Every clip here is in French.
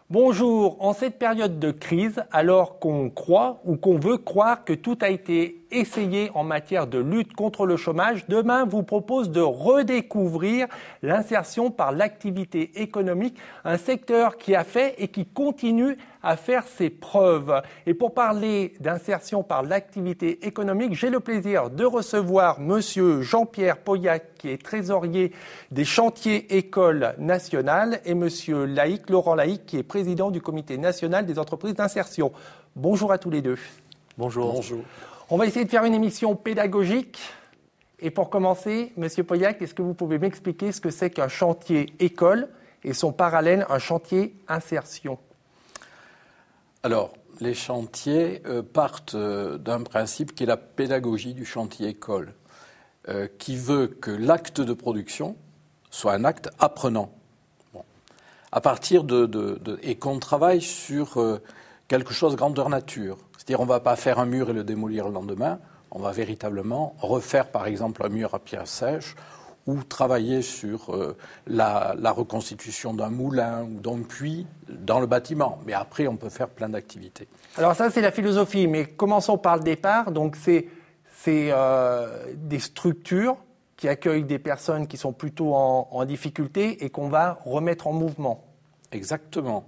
Bonjour, en cette période de crise, alors qu'on croit ou qu'on veut croire que tout a été essayé en matière de lutte contre le chômage, demain vous propose de redécouvrir l'insertion par l'activité économique, un secteur qui a fait et qui continue à faire ses preuves. Et pour parler d'insertion par l'activité économique, j'ai le plaisir de recevoir monsieur Jean-Pierre Pauillac, qui est trésorier des chantiers écoles nationales, et monsieur Laïc, Laurent Laïc, qui est président du comité national des entreprises d'insertion. Bonjour à tous les deux. Bonjour. Bonjour. On va essayer de faire une émission pédagogique. Et pour commencer, monsieur Pauillac, est-ce que vous pouvez m'expliquer ce que c'est qu'un chantier école et son parallèle, un chantier insertion? Alors, les chantiers partent d'un principe qui est la pédagogie du chantier école, qui veut que l'acte de production soit un acte apprenant. Bon. À partir et qu'on travaille sur quelque chose grandeur nature. C'est-à-dire, on ne va pas faire un mur et le démolir le lendemain. On va véritablement refaire, par exemple, un mur à pierre sèche ou travailler sur la reconstitution d'un moulin ou d'un puits dans le bâtiment. Mais après, on peut faire plein d'activités. Alors ça, c'est la philosophie, mais commençons par le départ. Donc, c'est des structures qui accueillent des personnes qui sont plutôt en difficulté et qu'on va remettre en mouvement. Exactement.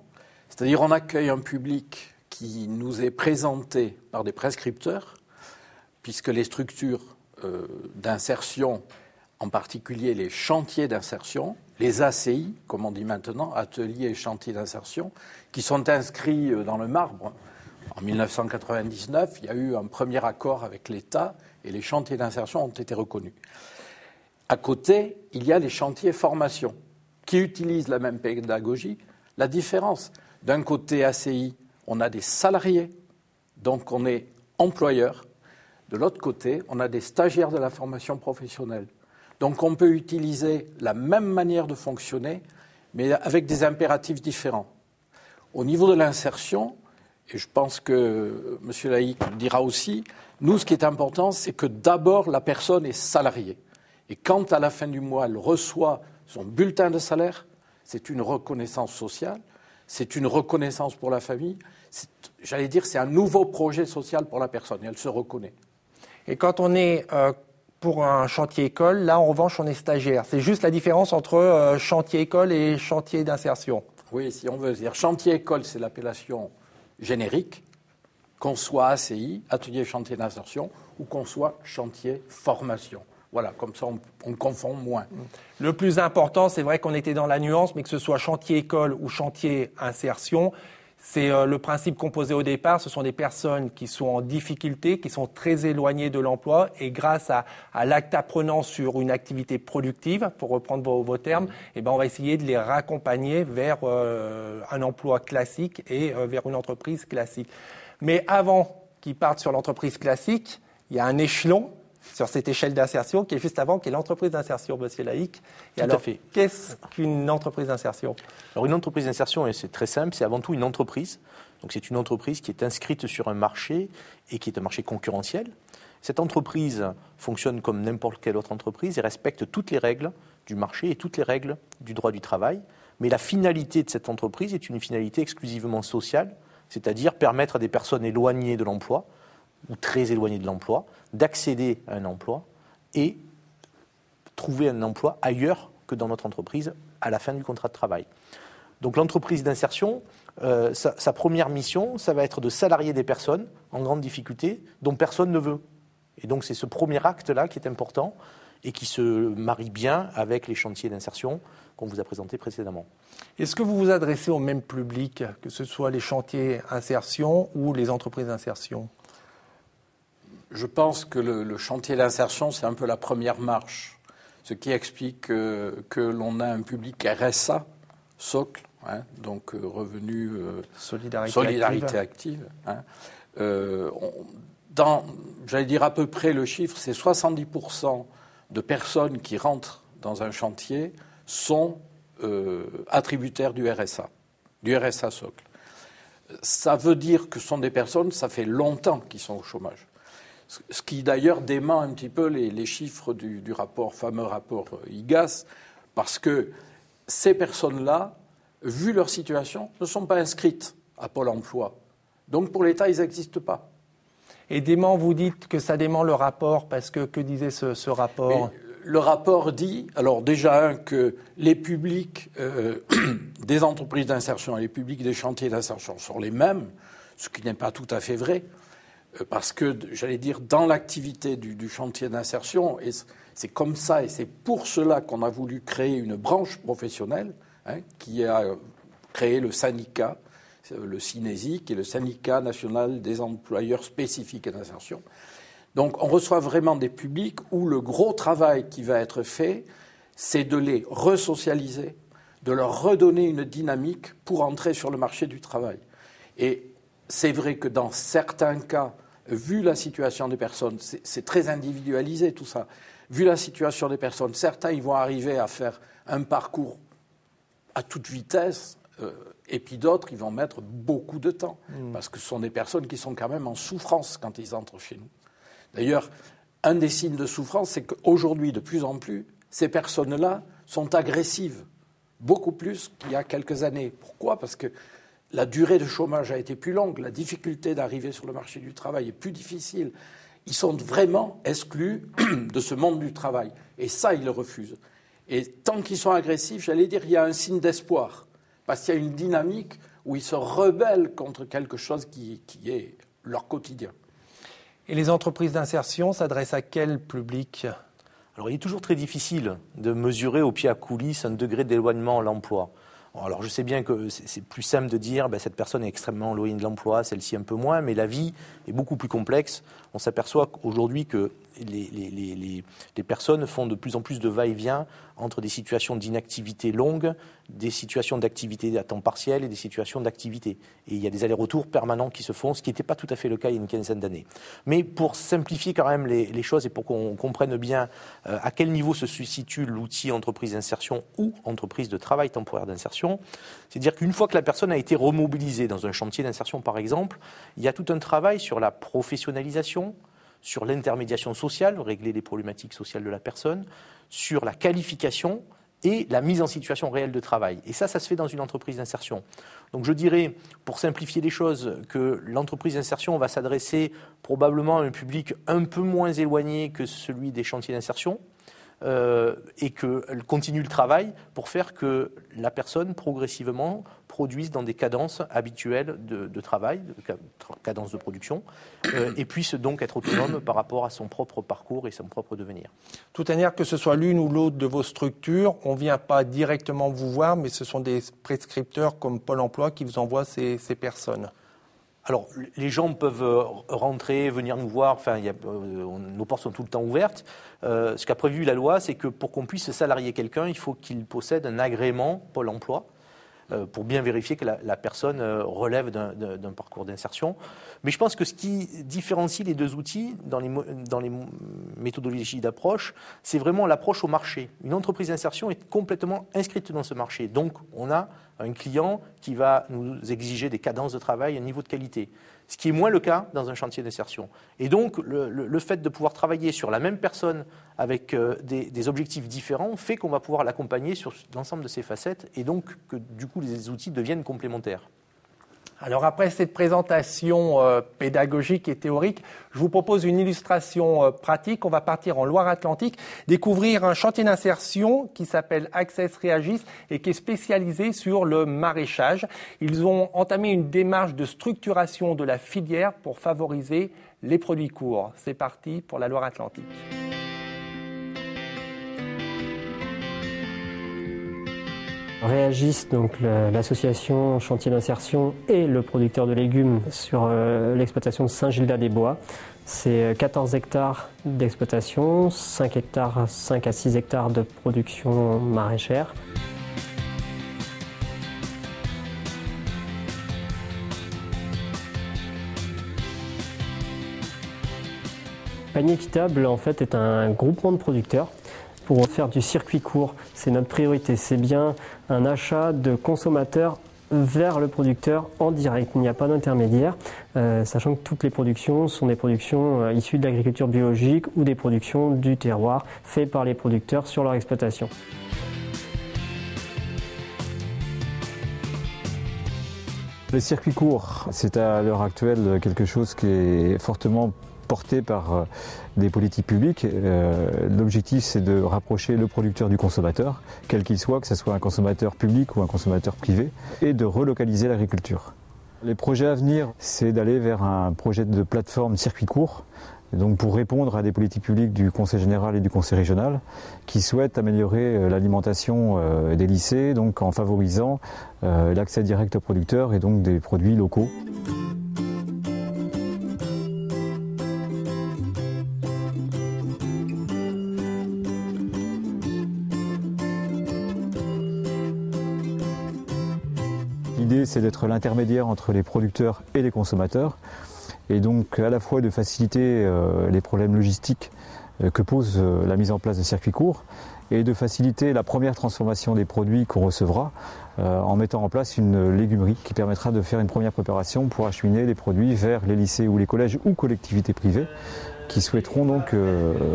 C'est-à-dire, on accueille un public qui nous est présenté par des prescripteurs, puisque les structures d'insertion, en particulier les chantiers d'insertion, les ACI, comme on dit maintenant, ateliers et chantiers d'insertion, qui sont inscrits dans le marbre. En 1999, il y a eu un premier accord avec l'État et les chantiers d'insertion ont été reconnus. À côté, il y a les chantiers formation, qui utilisent la même pédagogie. La différence, d'un côté ACI, on a des salariés, donc on est employeur. De l'autre côté, on a des stagiaires de la formation professionnelle. Donc on peut utiliser la même manière de fonctionner, mais avec des impératifs différents. Au niveau de l'insertion, et je pense que M. Laïc le dira aussi, nous, ce qui est important, c'est que d'abord, la personne est salariée. Et quand, à la fin du mois, elle reçoit son bulletin de salaire, c'est une reconnaissance sociale, c'est une reconnaissance pour la famille, j'allais dire, c'est un nouveau projet social pour la personne, et elle se reconnaît. Et quand on est pour un chantier école, là, en revanche, on est stagiaire. C'est juste la différence entre chantier école et chantier d'insertion. Oui, si on veut dire chantier école, c'est l'appellation générique, qu'on soit ACI, atelier chantier d'insertion, ou qu'on soit chantier formation. Voilà, comme ça, on confond moins. Le plus important, c'est vrai qu'on était dans la nuance, mais que ce soit chantier école ou chantier insertion, c'est le principe composé au départ. Ce sont des personnes qui sont en difficulté, qui sont très éloignées de l'emploi, et grâce à l'acte apprenant sur une activité productive, pour reprendre vos termes, eh ben, on va essayer de les raccompagner vers un emploi classique et vers une entreprise classique. Mais avant qu'ils partent sur l'entreprise classique, il y a un échelon sur cette échelle d'insertion qui est juste avant, qui est l'entreprise d'insertion, monsieur Laïc. Et alors, qu'est-ce qu'une entreprise d'insertion? Alors, une entreprise d'insertion, c'est très simple, c'est avant tout une entreprise. Donc, c'est une entreprise qui est inscrite sur un marché et qui est un marché concurrentiel. Cette entreprise fonctionne comme n'importe quelle autre entreprise et respecte toutes les règles du marché et toutes les règles du droit du travail. Mais la finalité de cette entreprise est une finalité exclusivement sociale, c'est-à-dire permettre à des personnes éloignées de l'emploi ou très éloignées de l'emploi, d'accéder à un emploi et trouver un emploi ailleurs que dans notre entreprise à la fin du contrat de travail. Donc l'entreprise d'insertion, sa première mission, ça va être de salarier des personnes en grande difficulté dont personne ne veut. Et donc c'est ce premier acte-là qui est important et qui se marie bien avec les chantiers d'insertion qu'on vous a présentés précédemment. Est-ce que vous vous adressez au même public, que ce soit les chantiers insertion ou les entreprises d'insertion? Je pense que le chantier d'insertion, c'est un peu la première marche, ce qui explique que l'on a un public RSA, socle, hein, donc revenu solidarité active. Hein. J'allais dire à peu près le chiffre, c'est 70% de personnes qui rentrent dans un chantier sont attributaires du RSA socle. Ça veut dire que ce sont des personnes, ça fait longtemps qu'ils sont au chômage. Ce qui d'ailleurs dément un petit peu les chiffres du fameux rapport IGAS, parce que ces personnes-là vu leur situation, ne sont pas inscrites à Pôle emploi. Donc pour l'État, ils n'existent pas. Et dément, vous dites que ça dément le rapport, parce que disait ce rapport ? Le rapport dit, alors déjà que les publics des entreprises d'insertion et les publics des chantiers d'insertion sont les mêmes, ce qui n'est pas tout à fait vrai, parce que, j'allais dire, dans l'activité du chantier d'insertion, et c'est comme ça, et c'est pour cela qu'on a voulu créer une branche professionnelle, qui a créé le syndicat, le CINESI, qui est le syndicat national des employeurs spécifiques et d'insertion. Donc on reçoit vraiment des publics où le gros travail qui va être fait, c'est de les resocialiser, de leur redonner une dynamique pour entrer sur le marché du travail. Et c'est vrai que dans certains cas, vu la situation des personnes, c'est très individualisé tout ça, vu la situation des personnes, certains ils vont arriver à faire un parcours à toute vitesse, et puis d'autres ils vont mettre beaucoup de temps, parce que ce sont des personnes qui sont quand même en souffrance quand ils entrent chez nous. D'ailleurs, un des signes de souffrance, c'est qu'aujourd'hui, de plus en plus, ces personnes-là sont agressives, beaucoup plus qu'il y a quelques années. Pourquoi ? Parce que la durée de chômage a été plus longue, la difficulté d'arriver sur le marché du travail est plus difficile. Ils sont vraiment exclus de ce monde du travail. Et ça, ils le refusent. Et tant qu'ils sont agressifs, j'allais dire, il y a un signe d'espoir. Parce qu'il y a une dynamique où ils se rebellent contre quelque chose qui est leur quotidien. Et les entreprises d'insertion s'adressent à quel public ? Alors, il est toujours très difficile de mesurer au pied à coulisses un degré d'éloignement à l'emploi. Alors, je sais bien que c'est plus simple de dire cette personne est extrêmement éloignée de l'emploi, celle-ci un peu moins, mais la vie est beaucoup plus complexe. On s'aperçoit aujourd'hui que les personnes font de plus en plus de va-et-vient entre des situations d'inactivité longue, des situations d'activité à temps partiel et des situations d'activité. Et il y a des allers-retours permanents qui se font, ce qui n'était pas tout à fait le cas il y a une quinzaine d'années. Mais pour simplifier quand même les choses et pour qu'on comprenne bien à quel niveau se situe l'outil entreprise d'insertion ou entreprise de travail temporaire d'insertion, c'est-à-dire qu'une fois que la personne a été remobilisée dans un chantier d'insertion par exemple, il y a tout un travail sur la professionnalisation, sur l'intermédiation sociale, régler les problématiques sociales de la personne, sur la qualification et la mise en situation réelle de travail. Et ça se fait dans une entreprise d'insertion. Donc je dirais, pour simplifier les choses, que l'entreprise d'insertion va s'adresser probablement à un public un peu moins éloigné que celui des chantiers d'insertion, et qu'elle continue le travail pour faire que la personne progressivement produise dans des cadences habituelles de travail, cadences de production, et puisse donc être autonome par rapport à son propre parcours et son propre devenir. De toute manière, que ce soit l'une ou l'autre de vos structures, on ne vient pas directement vous voir, mais ce sont des prescripteurs comme Pôle emploi qui vous envoient ces personnes. Alors, les gens peuvent rentrer, venir nous voir, enfin, nos portes sont tout le temps ouvertes. Ce qu'a prévu la loi, c'est que pour qu'on puisse salarier quelqu'un, il faut qu'il possède un agrément Pôle emploi pour bien vérifier que la personne relève d'un parcours d'insertion. Mais je pense que ce qui différencie les deux outils dans les méthodologies d'approche, c'est vraiment l'approche au marché. Une entreprise d'insertion est complètement inscrite dans ce marché. Donc, on a un client qui va nous exiger des cadences de travail, un niveau de qualité, ce qui est moins le cas dans un chantier d'insertion. Et donc, le fait de pouvoir travailler sur la même personne avec des objectifs différents fait qu'on va pouvoir l'accompagner sur l'ensemble de ses facettes et donc que du coup les outils deviennent complémentaires. Alors après cette présentation pédagogique et théorique, je vous propose une illustration pratique. On va partir en Loire-Atlantique, découvrir un chantier d'insertion qui s'appelle Access Réagis et qui est spécialisé sur le maraîchage. Ils ont entamé une démarche de structuration de la filière pour favoriser les produits courts. C'est parti pour la Loire-Atlantique. Réagis, donc l'association chantier d'insertion et le producteur de légumes sur l'exploitation de Saint-Gildas-des-Bois. C'est 14 hectares d'exploitation, 5 à 6 hectares de production maraîchère. Panier Équitable en fait est un groupement de producteurs pour faire du circuit court. C'est notre priorité, c'est bien un achat de consommateurs vers le producteur en direct. Il n'y a pas d'intermédiaire, sachant que toutes les productions sont des productions issues de l'agriculture biologique ou des productions du terroir faites par les producteurs sur leur exploitation. Les circuits courts, c'est à l'heure actuelle quelque chose qui est fortement porté par des politiques publiques. L'objectif, c'est de rapprocher le producteur du consommateur, quel qu'il soit, que ce soit un consommateur public ou un consommateur privé, et de relocaliser l'agriculture. Les projets à venir, c'est d'aller vers un projet de plateforme circuit court, donc pour répondre à des politiques publiques du Conseil général et du Conseil régional qui souhaitent améliorer l'alimentation des lycées, donc en favorisant l'accès direct aux producteurs et donc des produits locaux. L'idée, c'est d'être l'intermédiaire entre les producteurs et les consommateurs, et donc à la fois de faciliter les problèmes logistiques que pose la mise en place de circuits courts, et de faciliter la première transformation des produits qu'on recevra en mettant en place une légumerie qui permettra de faire une première préparation pour acheminer les produits vers les lycées ou les collèges ou collectivités privées qui souhaiteront donc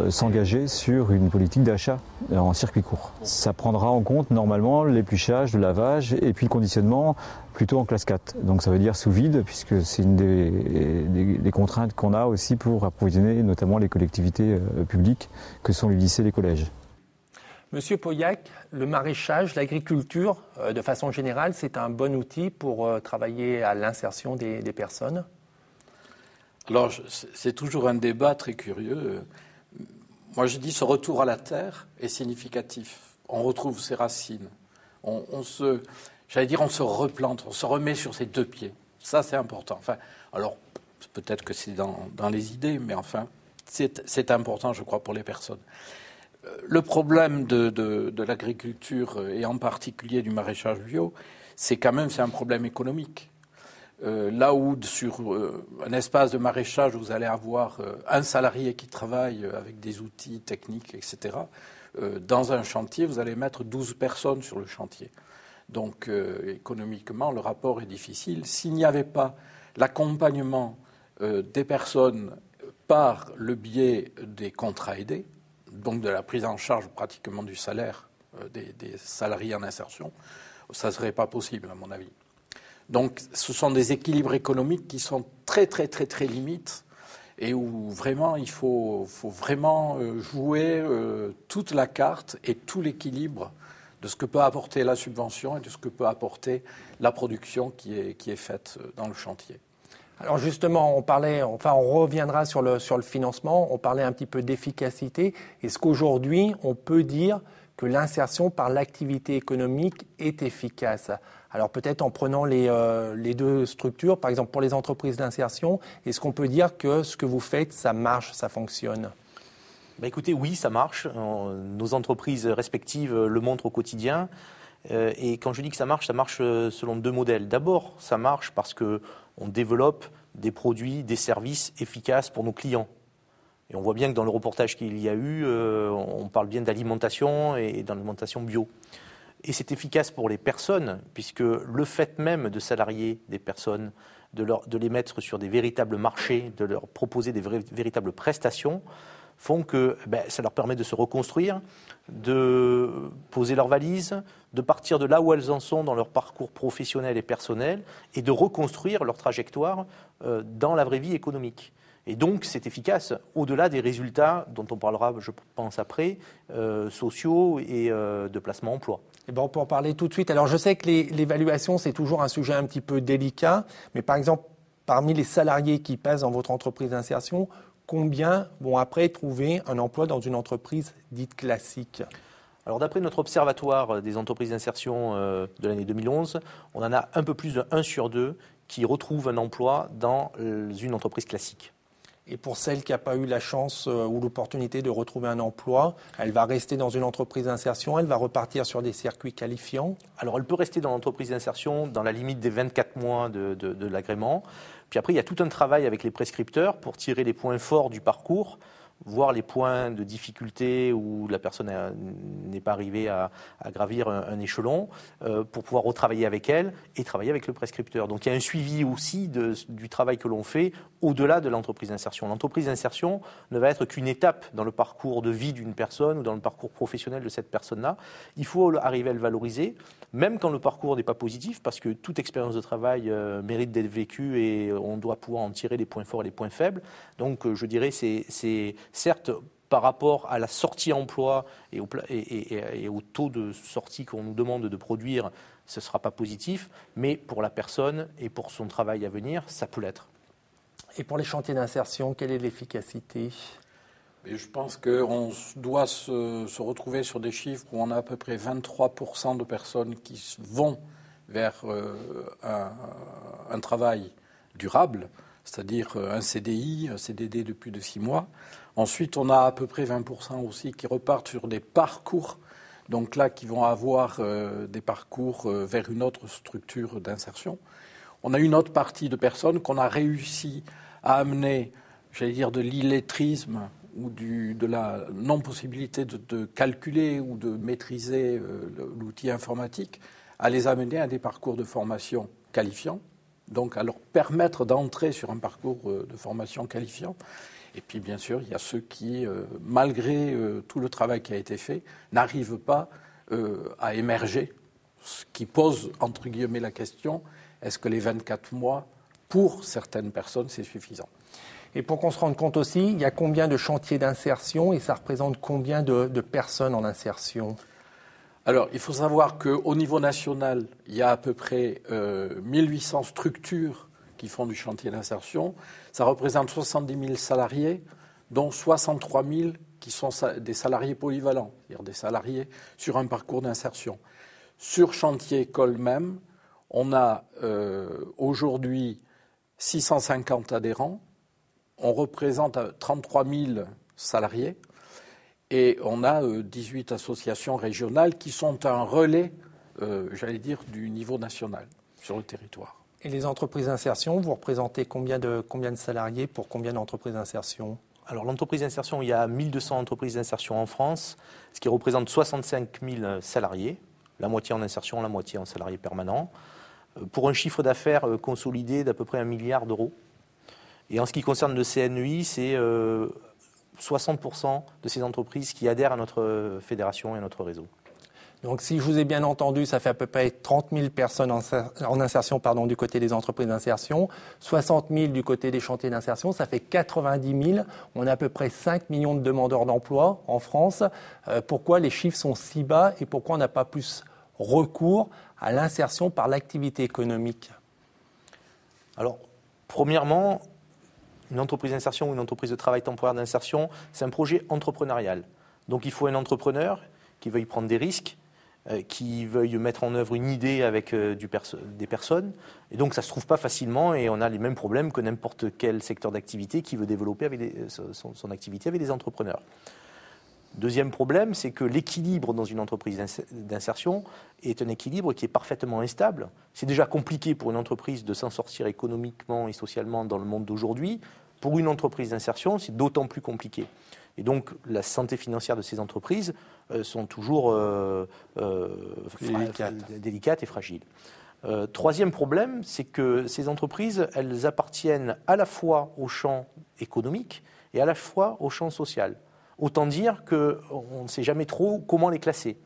s'engager sur une politique d'achat en circuit court. Ça prendra en compte normalement l'épluchage, le lavage et puis le conditionnement plutôt en classe 4. Donc ça veut dire sous vide puisque c'est une des contraintes qu'on a aussi pour approvisionner notamment les collectivités publiques que sont les lycées et les collèges. Monsieur Pauillac, le maraîchage, l'agriculture, de façon générale, c'est un bon outil pour travailler à l'insertion des personnes? Alors, c'est toujours un débat très curieux. Moi, je dis ce retour à la terre est significatif. On retrouve ses racines. On se replante, on se remet sur ses deux pieds. Ça, c'est important. Enfin, alors, peut-être que c'est dans les idées, mais enfin, c'est important, je crois, pour les personnes. Le problème de l'agriculture, et en particulier du maraîchage bio, c'est un problème économique. Là où sur un espace de maraîchage, vous allez avoir un salarié qui travaille avec des outils techniques, etc., dans un chantier, vous allez mettre 12 personnes sur le chantier. Donc, économiquement, le rapport est difficile. S'il n'y avait pas l'accompagnement des personnes par le biais des contrats aidés, donc de la prise en charge pratiquement du salaire des salariés en insertion, ça ne serait pas possible, à mon avis. Donc, ce sont des équilibres économiques qui sont très, très, très, très limites et où vraiment, il faut vraiment jouer toute la carte et tout l'équilibre de ce que peut apporter la subvention et de ce que peut apporter la production qui est faite dans le chantier. Alors justement, on reviendra sur le financement, on parlait un petit peu d'efficacité. Est-ce qu'aujourd'hui, on peut dire que l'insertion par l'activité économique est efficace? Alors peut-être en prenant les deux structures, par exemple pour les entreprises d'insertion, est-ce qu'on peut dire que ce que vous faites, ça marche, ça fonctionne? Écoutez, oui, ça marche. Nos entreprises respectives le montrent au quotidien. Et quand je dis que ça marche selon deux modèles. D'abord, ça marche parce qu'on développe des produits, des services efficaces pour nos clients. Et on voit bien que dans le reportage qu'il y a eu, on parle bien d'alimentation et d'alimentation bio. Et c'est efficace pour les personnes, puisque le fait même de salarier des personnes, de les mettre sur des véritables marchés, de leur proposer des véritables prestations, font que ça leur permet de se reconstruire, de poser leurs valises, de partir de là où elles en sont dans leur parcours professionnel et personnel, et de reconstruire leur trajectoire dans la vraie vie économique. Et donc, c'est efficace au-delà des résultats dont on parlera, je pense, après, sociaux et de placement emploi. On peut en parler tout de suite. Alors, je sais que l'évaluation, c'est toujours un sujet un petit peu délicat, mais par exemple, parmi les salariés qui passent dans votre entreprise d'insertion, combien vont après trouver un emploi dans une entreprise dite classique? Alors, d'après notre observatoire des entreprises d'insertion de l'année 2011, on en a un peu plus de 1 sur 2 qui retrouvent un emploi dans une entreprise classique. Et pour celle qui n'a pas eu la chance ou l'opportunité de retrouver un emploi, elle va rester dans une entreprise d'insertion, elle va repartir sur des circuits qualifiants? Alors, elle peut rester dans l'entreprise d'insertion dans la limite des 24 mois de l'agrément. Puis après, il y a tout un travail avec les prescripteurs pour tirer les points forts du parcours, voir les points de difficulté où la personne n'est pas arrivé à gravir un échelon, pour pouvoir retravailler avec elle et travailler avec le prescripteur. Donc il y a un suivi aussi du travail que l'on fait au-delà de l'entreprise d'insertion. L'entreprise d'insertion ne va être qu'une étape dans le parcours de vie d'une personne ou dans le parcours professionnel de cette personne-là. Il faut arriver à le valoriser, même quand le parcours n'est pas positif, parce que toute expérience de travail mérite d'être vécue et on doit pouvoir en tirer les points forts et les points faibles. Donc je dirais c'est certes par rapport à la sortie emploi et au taux de sortie qu'on nous demande de produire, ce ne sera pas positif, mais pour la personne et pour son travail à venir, ça peut l'être. Et pour les chantiers d'insertion, quelle est l'efficacité ? Et je pense qu'on doit se retrouver sur des chiffres où on a à peu près 23% de personnes qui vont vers un travail durable, c'est-à-dire un CDI, un CDD de plus de 6 mois. Ensuite, on a à peu près 20% aussi qui repartent sur des parcours, donc là, qui vont avoir des parcours vers une autre structure d'insertion. On a une autre partie de personnes qu'on a réussi à amener, j'allais dire, de l'illettrisme ou de la non-possibilité de calculer ou de maîtriser l'outil informatique, à les amener à des parcours de formation qualifiants, donc à leur permettre d'entrer sur un parcours de formation qualifiant. Et puis, bien sûr, il y a ceux qui, malgré tout le travail qui a été fait, n'arrivent pas à émerger, ce qui pose, entre guillemets, la question, est-ce que les 24 mois, pour certaines personnes, c'est suffisant ? Et pour qu'on se rende compte aussi, il y a combien de chantiers d'insertion et ça représente combien de personnes en insertion ? Alors, il faut savoir qu'au niveau national, il y a à peu près 1800 structures qui font du chantier d'insertion. Ça représente 70 000 salariés, dont 63 000 qui sont des salariés polyvalents, c'est-à-dire des salariés sur un parcours d'insertion. Sur chantier école même, on a aujourd'hui 650 adhérents, on représente 33 000 salariés et on a 18 associations régionales qui sont un relais, j'allais dire, du niveau national sur le territoire. Et les entreprises d'insertion, vous représentez combien de salariés pour combien d'entreprises d'insertion ? Alors l'entreprise d'insertion, il y a 1200 entreprises d'insertion en France, ce qui représente 65 000 salariés, la moitié en insertion, la moitié en salariés permanents, pour un chiffre d'affaires consolidé d'à peu près 1 milliard d'euros. Et en ce qui concerne le CNEI, c'est 60% de ces entreprises qui adhèrent à notre fédération et à notre réseau. Donc si je vous ai bien entendu, ça fait à peu près 30 000 personnes en insertion du côté des entreprises d'insertion, 60 000 du côté des chantiers d'insertion, ça fait 90 000. On a à peu près 5 millions de demandeurs d'emploi en France. Pourquoi les chiffres sont si bas et pourquoi on n'a pas plus recours à l'insertion par l'activité économique ? Alors, premièrement, une entreprise d'insertion ou une entreprise de travail temporaire d'insertion, c'est un projet entrepreneurial. Donc il faut un entrepreneur qui veuille prendre des risques, qui veuille mettre en œuvre une idée avec des personnes. Et donc ça ne se trouve pas facilement et on a les mêmes problèmes que n'importe quel secteur d'activité qui veut développer son activité avec des entrepreneurs. Deuxième problème, c'est que l'équilibre dans une entreprise d'insertion est un équilibre qui est parfaitement instable. C'est déjà compliqué pour une entreprise de s'en sortir économiquement et socialement dans le monde d'aujourd'hui. Pour une entreprise d'insertion, c'est d'autant plus compliqué. Et donc, la santé financière de ces entreprises sont toujours délicates et fragiles. Troisième problème, c'est que ces entreprises, elles appartiennent à la fois au champ économique et à la fois au champ social. Autant dire qu'on ne sait jamais trop comment les classer.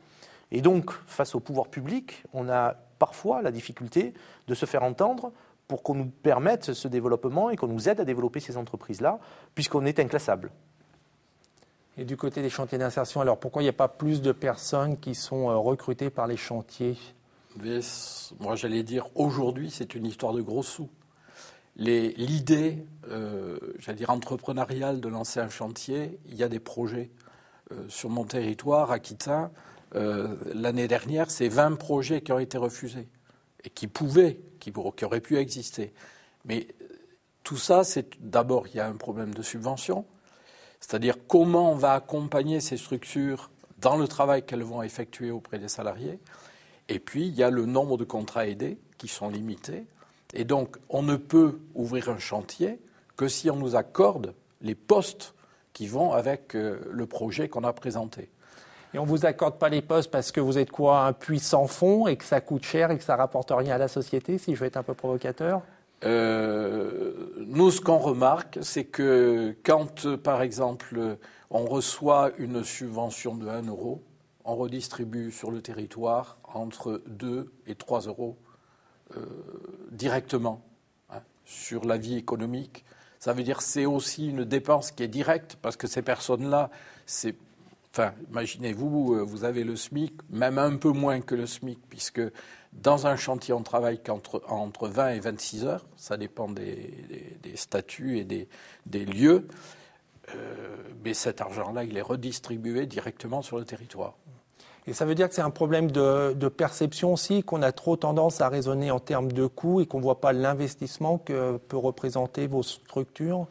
Et donc, face au pouvoir public, on a parfois la difficulté de se faire entendre pour qu'on nous permette ce développement et qu'on nous aide à développer ces entreprises-là, puisqu'on est inclassable. Et du côté des chantiers d'insertion, alors pourquoi il n'y a pas plus de personnes qui sont recrutées par les chantiers ? Moi, j'allais dire, aujourd'hui, c'est une histoire de gros sous. L'idée, j'allais dire, entrepreneuriale de lancer un chantier, il y a des projets sur mon territoire, Aquitain. L'année dernière, c'est 20 projets qui ont été refusés et qui auraient pu exister. Mais tout ça, c'est d'abord, il y a un problème de subvention, c'est-à-dire comment on va accompagner ces structures dans le travail qu'elles vont effectuer auprès des salariés. Et puis, il y a le nombre de contrats aidés qui sont limités. Et donc, on ne peut ouvrir un chantier que si on nous accorde les postes qui vont avec le projet qu'on a présenté. Et on ne vous accorde pas les postes parce que vous êtes quoi, un puits sans fond et que ça coûte cher et que ça rapporte rien à la société, si je veux être un peu provocateur? Nous, ce qu'on remarque, c'est que quand, par exemple, on reçoit une subvention de 1 euro, on redistribue sur le territoire entre 2 et 3 euros directement sur la vie économique. Ça veut dire que c'est aussi une dépense qui est directe parce que ces personnes-là, imaginez-vous, vous avez le SMIC, même un peu moins que le SMIC, puisque dans un chantier, on travaille entre 20 et 26 heures. Ça dépend des statuts et des lieux. Mais cet argent-là, il est redistribué directement sur le territoire. Et ça veut dire que c'est un problème de perception aussi, qu'on a trop tendance à raisonner en termes de coûts et qu'on ne voit pas l'investissement que peut représenter vos structures?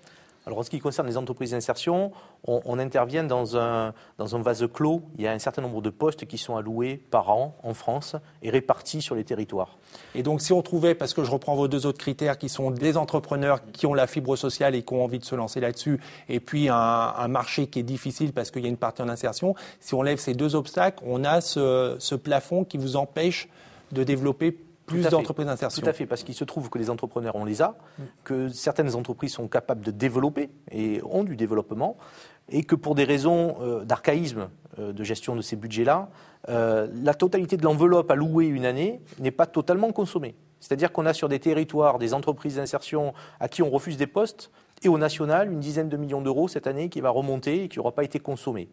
Alors, en ce qui concerne les entreprises d'insertion, on intervient dans un vase clos. Il y a un certain nombre de postes qui sont alloués par an en France et répartis sur les territoires. Et donc, si on trouvait, parce que je reprends vos 2 autres critères, qui sont des entrepreneurs qui ont la fibre sociale et qui ont envie de se lancer là-dessus, et puis un marché qui est difficile parce qu'il y a une partie en insertion, si on lève ces 2 obstacles, on a ce plafond qui vous empêche de développer plus d'entreprises d'insertion. Tout à fait, parce qu'il se trouve que les entrepreneurs, on les a, que certaines entreprises sont capables de développer et ont du développement, et que pour des raisons d'archaïsme de gestion de ces budgets-là, la totalité de l'enveloppe allouée une année n'est pas totalement consommée. C'est-à-dire qu'on a sur des territoires des entreprises d'insertion à qui on refuse des postes, et au national, une dizaine de millions d'euros cette année qui va remonter et qui n'aura pas été consommée.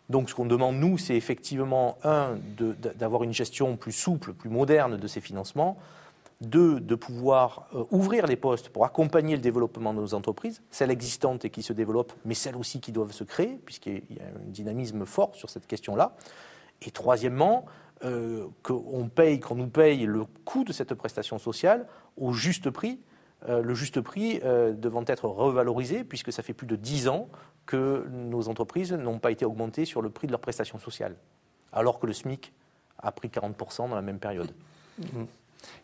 Donc ce qu'on demande, nous, c'est effectivement, d'avoir une gestion plus souple, plus moderne de ces financements, de pouvoir ouvrir les postes pour accompagner le développement de nos entreprises, celles existantes et qui se développent, mais celles aussi qui doivent se créer, puisqu'il y a un dynamisme fort sur cette question-là. Et troisièmement, qu'on nous paye le coût de cette prestation sociale au juste prix, le juste prix devant être revalorisé, puisque ça fait plus de 10 ans que nos entreprises n'ont pas été augmentées sur le prix de leurs prestations sociales, alors que le SMIC a pris 40% dans la même période.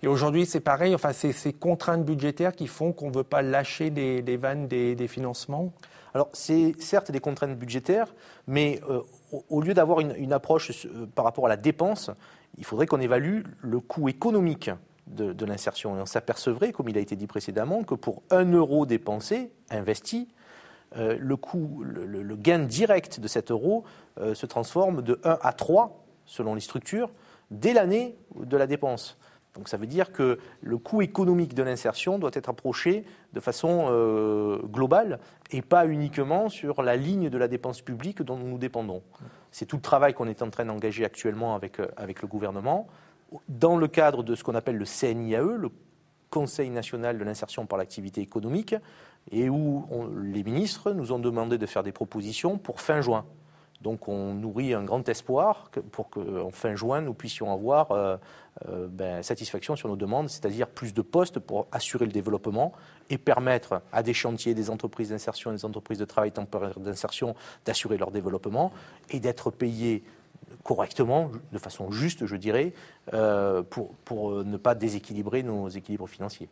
Et aujourd'hui, c'est pareil, c'est ces contraintes budgétaires qui font qu'on ne veut pas lâcher les vannes des financements? Alors, c'est certes des contraintes budgétaires, mais au lieu d'avoir une approche par rapport à la dépense, il faudrait qu'on évalue le coût économique de l'insertion. Et on s'apercevrait, comme il a été dit précédemment, que pour 1 euro dépensé, investi, le gain direct de cet euro se transforme de 1 à 3, selon les structures, dès l'année de la dépense. Donc ça veut dire que le coût économique de l'insertion doit être approché de façon globale et pas uniquement sur la ligne de la dépense publique dont nous dépendons. C'est tout le travail qu'on est en train d'engager actuellement avec le gouvernement, dans le cadre de ce qu'on appelle le CNIAE, le Conseil national de l'insertion par l'activité économique, et où les ministres nous ont demandé de faire des propositions pour fin juin. Donc on nourrit un grand espoir pour qu'en fin juin, nous puissions avoir satisfaction sur nos demandes, c'est-à-dire plus de postes pour assurer le développement et permettre à des chantiers, des entreprises d'insertion, des entreprises de travail temporaire d'insertion d'assurer leur développement et d'être payés correctement, de façon juste, je dirais, pour ne pas déséquilibrer nos équilibres financiers.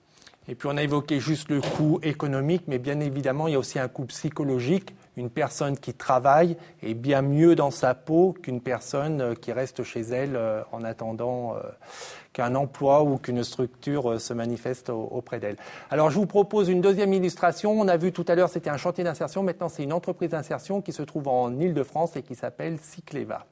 Et puis on a évoqué juste le coût économique, mais bien évidemment, il y a aussi un coût psychologique. Une personne qui travaille est bien mieux dans sa peau qu'une personne qui reste chez elle en attendant qu'un emploi ou qu'une structure se manifeste auprès d'elle. Alors je vous propose une deuxième illustration. On a vu tout à l'heure, c'était un chantier d'insertion. Maintenant, c'est une entreprise d'insertion qui se trouve en Île-de-France et qui s'appelle Cycleva.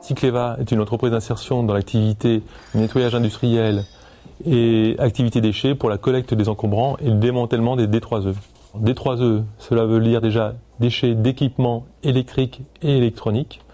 Cycleva est une entreprise d'insertion dans l'activité nettoyage industriel et activité déchets pour la collecte des encombrants et le démantèlement des D3E. D3E, cela veut dire déjà déchets d'équipements électriques et électroniques.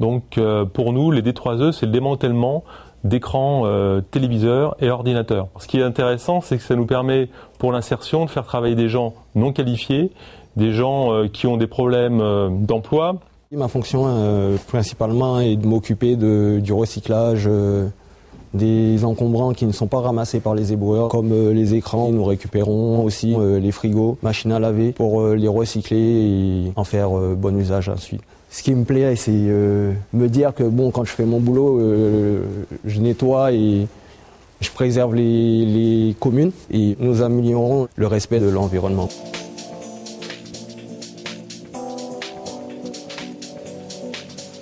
Donc pour nous, les D3E, c'est le démantèlement d'écrans téléviseurs et ordinateurs. Ce qui est intéressant, c'est que ça nous permet pour l'insertion de faire travailler des gens non qualifiés, des gens qui ont des problèmes d'emploi. Ma fonction principalement est de m'occuper du recyclage des encombrants qui ne sont pas ramassés par les éboueurs, comme les écrans. Nous récupérons aussi les frigos, machines à laver pour les recycler et en faire bon usage ensuite. Ce qui me plaît, c'est me dire que bon, quand je fais mon boulot, je nettoie et Je préserve les communes et nous améliorons le respect de l'environnement.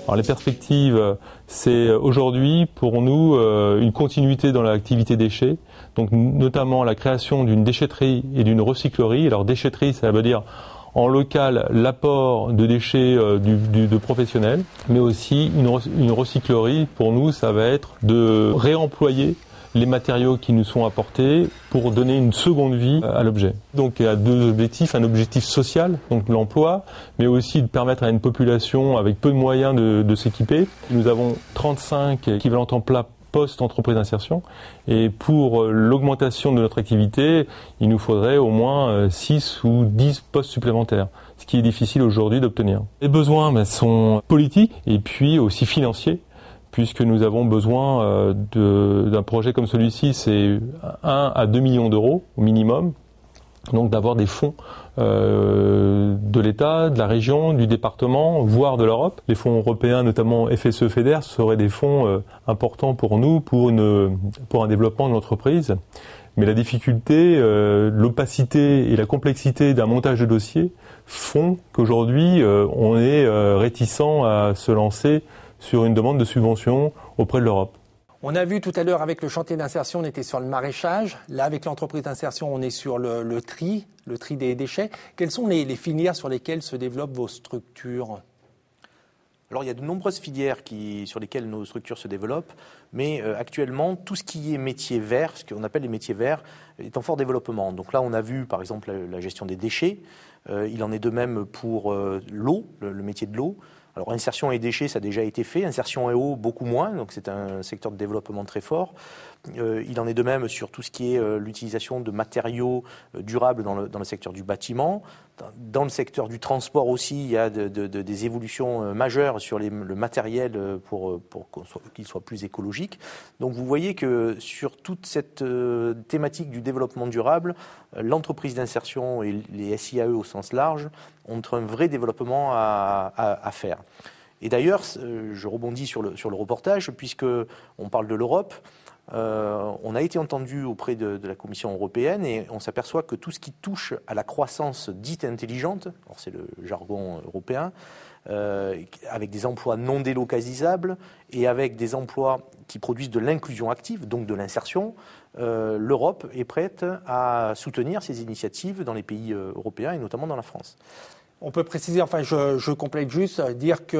Alors les perspectives, c'est aujourd'hui pour nous une continuité dans l'activité déchets, donc notamment la création d'une déchetterie et d'une recyclerie. Alors déchetterie, ça veut dire en local l'apport de déchets de professionnels, mais aussi une recyclerie. Pour nous, ça va être de réemployer les matériaux qui nous sont apportés pour donner une seconde vie à l'objet. Donc il y a deux objectifs, un objectif social, donc l'emploi, mais aussi de permettre à une population avec peu de moyens de s'équiper. Nous avons 35 équivalents temps plein post-entreprise d'insertion, et pour l'augmentation de notre activité, il nous faudrait au moins 6 ou 10 postes supplémentaires, ce qui est difficile aujourd'hui d'obtenir. Les besoins sont politiques et puis aussi financiers, puisque nous avons besoin d'un projet comme celui-ci, c'est 1 à 2 millions d'euros au minimum, donc d'avoir des fonds de l'État, de la région, du département, voire de l'Europe. Les fonds européens, notamment FSE FEDER, seraient des fonds importants pour nous, pour un développement de l'entreprise. Mais la difficulté, l'opacité et la complexité d'un montage de dossier font qu'aujourd'hui, on est réticent à se lancer sur une demande de subvention auprès de l'Europe. On a vu tout à l'heure avec le chantier d'insertion, on était sur le maraîchage. Là, avec l'entreprise d'insertion, on est sur le tri des déchets. Quelles sont les filières sur lesquelles se développent vos structures ? Alors, il y a de nombreuses filières sur lesquelles nos structures se développent, mais actuellement, tout ce qui est métier vert, ce qu'on appelle les métiers verts, est en fort développement. Donc là, on a vu, par exemple, la gestion des déchets. Il en est de même pour l'eau, le métier de l'eau. Alors, insertion et déchets, ça a déjà été fait. Insertion et eau, beaucoup moins. Donc, c'est un secteur de développement très fort. Il en est de même sur tout ce qui est l'utilisation de matériaux durables dans le secteur du bâtiment. Dans le secteur du transport aussi, il y a des évolutions majeures sur le matériel pour qu'il soit plus écologique. Donc, vous voyez que sur toute cette thématique du développement durable, l'entreprise d'insertion et les SIAE au sens large ont un vrai développement à faire. Et d'ailleurs, je rebondis sur le reportage, puisqu'on parle de l'Europe. On a été entendu auprès de la Commission européenne et on s'aperçoit que tout ce qui touche à la croissance dite intelligente, alors c'est le jargon européen, avec des emplois non délocalisables et avec des emplois qui produisent de l'inclusion active, donc de l'insertion, l'Europe est prête à soutenir ces initiatives dans les pays européens et notamment dans la France. On peut préciser, enfin je complète juste, dire que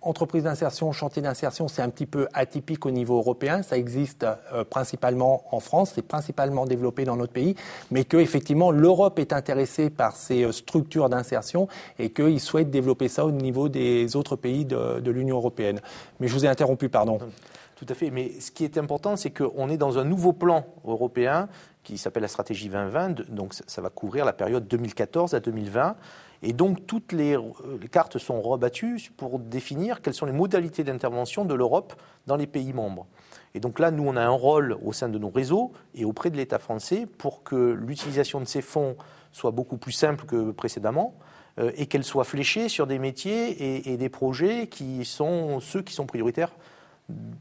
entreprise d'insertion, chantier d'insertion, c'est un petit peu atypique au niveau européen. Ça existe principalement en France, c'est principalement développé dans notre pays, mais que effectivement l'Europe est intéressée par ces structures d'insertion et qu'ils souhaitent développer ça au niveau des autres pays de l'Union européenne. Mais je vous ai interrompu, pardon. Tout à fait, mais ce qui est important, c'est qu'on est dans un nouveau plan européen qui s'appelle la stratégie 2020, donc ça va couvrir la période 2014 à 2020. Et donc toutes les cartes sont rebattues pour définir quelles sont les modalités d'intervention de l'Europe dans les pays membres. Et donc là, nous, on a un rôle au sein de nos réseaux et auprès de l'État français pour que l'utilisation de ces fonds soit beaucoup plus simple que précédemment et qu'elle soit fléchée sur des métiers et des projets qui sont ceux qui sont prioritaires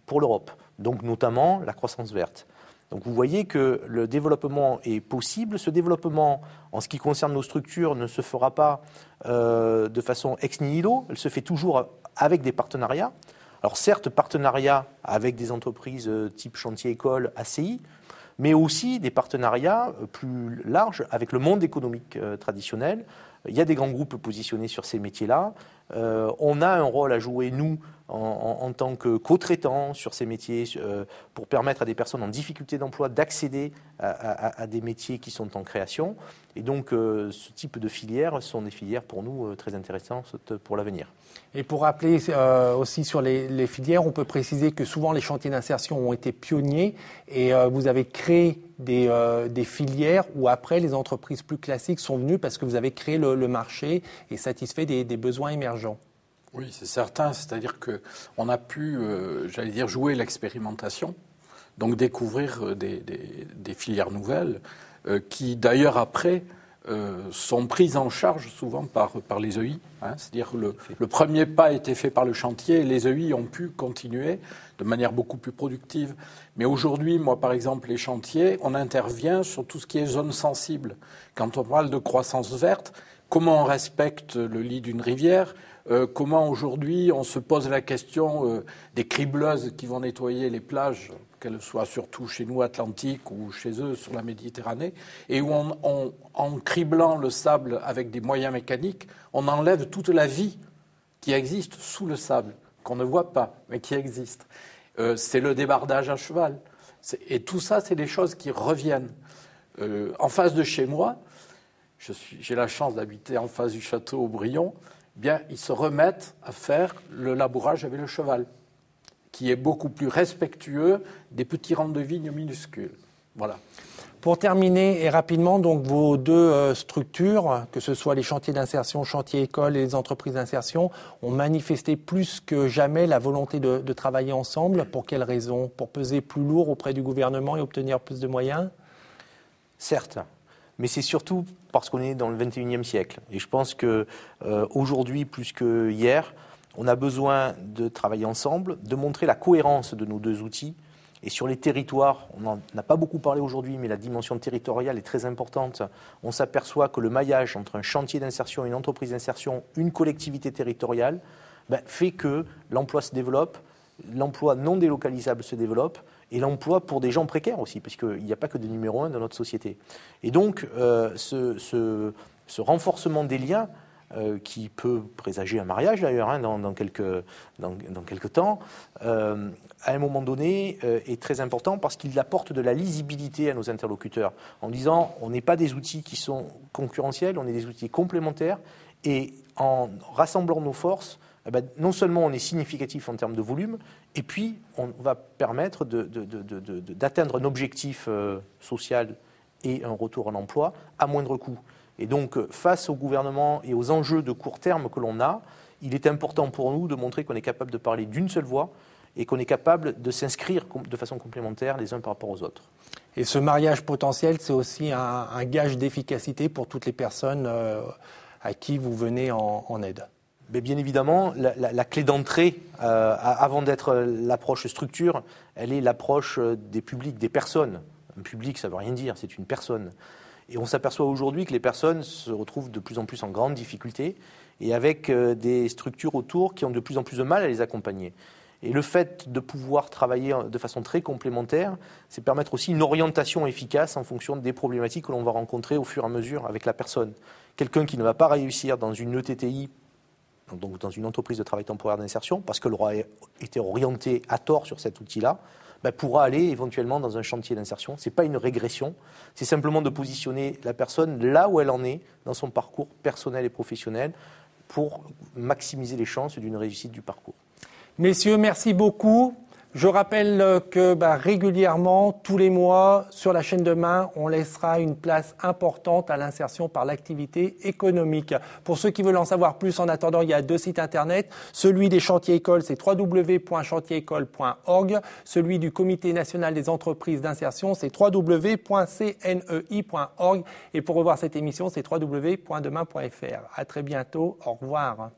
pour l'Europe, donc notamment la croissance verte. Donc vous voyez que le développement est possible. Ce développement, en ce qui concerne nos structures, ne se fera pas de façon ex nihilo. Elle se fait toujours avec des partenariats. Alors certes, partenariats avec des entreprises type chantier-école, ACI, mais aussi des partenariats plus larges avec le monde économique traditionnel. Il y a des grands groupes positionnés sur ces métiers-là. On a un rôle à jouer, nous, en tant que co-traitants sur ces métiers, pour permettre à des personnes en difficulté d'emploi d'accéder à des métiers qui sont en création. Et donc, ce type de filières sont des filières pour nous très intéressantes pour l'avenir. Et pour rappeler aussi sur les filières, on peut préciser que souvent les chantiers d'insertion ont été pionniers et vous avez créé des filières où après les entreprises plus classiques sont venues parce que vous avez créé le marché et satisfait des besoins émergents. Oui, c'est certain. C'est-à-dire qu'on a pu, jouer l'expérimentation, donc découvrir des filières nouvelles qui, d'ailleurs, après, sont prises en charge souvent par les EI. C'est-à-dire que le premier pas a été fait par le chantier et les EI ont pu continuer de manière beaucoup plus productive. Mais aujourd'hui, moi par exemple, les chantiers, on intervient sur tout ce qui est zone sensible. Quand on parle de croissance verte, comment on respecte le lit d'une rivière, comment aujourd'hui on se pose la question des cribleuses qui vont nettoyer les plages, qu'elles soient surtout chez nous Atlantique ou chez eux sur la Méditerranée, et où en criblant le sable avec des moyens mécaniques, on enlève toute la vie qui existe sous le sable, qu'on ne voit pas, mais qui existe. C'est le débardage à cheval. Et tout ça, c'est des choses qui reviennent. En face de chez moi, j'ai la chance d'habiter en face du château Aubryon, bien, ils se remettent à faire le labourage avec le cheval, qui est beaucoup plus respectueux des petits rangs de vignes minuscules. Voilà. Pour terminer et rapidement, donc vos deux structures, que ce soit les chantiers d'insertion, chantiers écoles et les entreprises d'insertion, ont manifesté plus que jamais la volonté de travailler ensemble. Pour quelles raisons? Pour peser plus lourd auprès du gouvernement et obtenir plus de moyens? Certes, mais c'est surtout parce qu'on est dans le 21e siècle. Et je pense qu'aujourd'hui, plus que hier, on a besoin de travailler ensemble, de montrer la cohérence de nos deux outils. Et sur les territoires, on n'en a pas beaucoup parlé aujourd'hui, mais la dimension territoriale est très importante. On s'aperçoit que le maillage entre un chantier d'insertion, une entreprise d'insertion, une collectivité territoriale, fait que l'emploi se développe, l'emploi non délocalisable se développe, et l'emploi pour des gens précaires aussi, parce qu'il n'y a pas que des numéros 1 dans notre société. Et donc, ce renforcement des liens, qui peut présager un mariage d'ailleurs dans quelques temps, à un moment donné est très important parce qu'il apporte de la lisibilité à nos interlocuteurs en disant on n'est pas des outils qui sont concurrentiels, on est des outils complémentaires et en rassemblant nos forces, non seulement on est significatif en termes de volume et puis on va permettre d'atteindre un objectif social et un retour à l'emploi à moindre coût. Et donc, face au gouvernement et aux enjeux de court terme que l'on a, il est important pour nous de montrer qu'on est capable de parler d'une seule voix et qu'on est capable de s'inscrire de façon complémentaire les uns par rapport aux autres. Et ce mariage potentiel, c'est aussi un gage d'efficacité pour toutes les personnes à qui vous venez en aide. Mais bien évidemment, la clé d'entrée, avant d'être l'approche structure, elle est l'approche des publics, des personnes. Un public, ça ne veut rien dire, c'est une personne. Et on s'aperçoit aujourd'hui que les personnes se retrouvent de plus en plus en grande difficulté et avec des structures autour qui ont de plus en plus de mal à les accompagner. Et le fait de pouvoir travailler de façon très complémentaire, c'est permettre aussi une orientation efficace en fonction des problématiques que l'on va rencontrer au fur et à mesure avec la personne. Quelqu'un qui ne va pas réussir dans une ETTI, donc dans une entreprise de travail temporaire d'insertion, parce qu'elle aura été orientée à tort sur cet outil-là, pourra aller éventuellement dans un chantier d'insertion. Ce n'est pas une régression, c'est simplement de positionner la personne là où elle en est dans son parcours personnel et professionnel pour maximiser les chances d'une réussite du parcours. Messieurs, merci beaucoup. Je rappelle que régulièrement, tous les mois, sur la chaîne Demain, on laissera une place importante à l'insertion par l'activité économique. Pour ceux qui veulent en savoir plus, en attendant, il y a 2 sites internet. Celui des chantiers écoles, c'est www.chantierécole.org. Celui du Comité national des entreprises d'insertion, c'est www.cnei.org. Et pour revoir cette émission, c'est www.demain.fr. À très bientôt. Au revoir.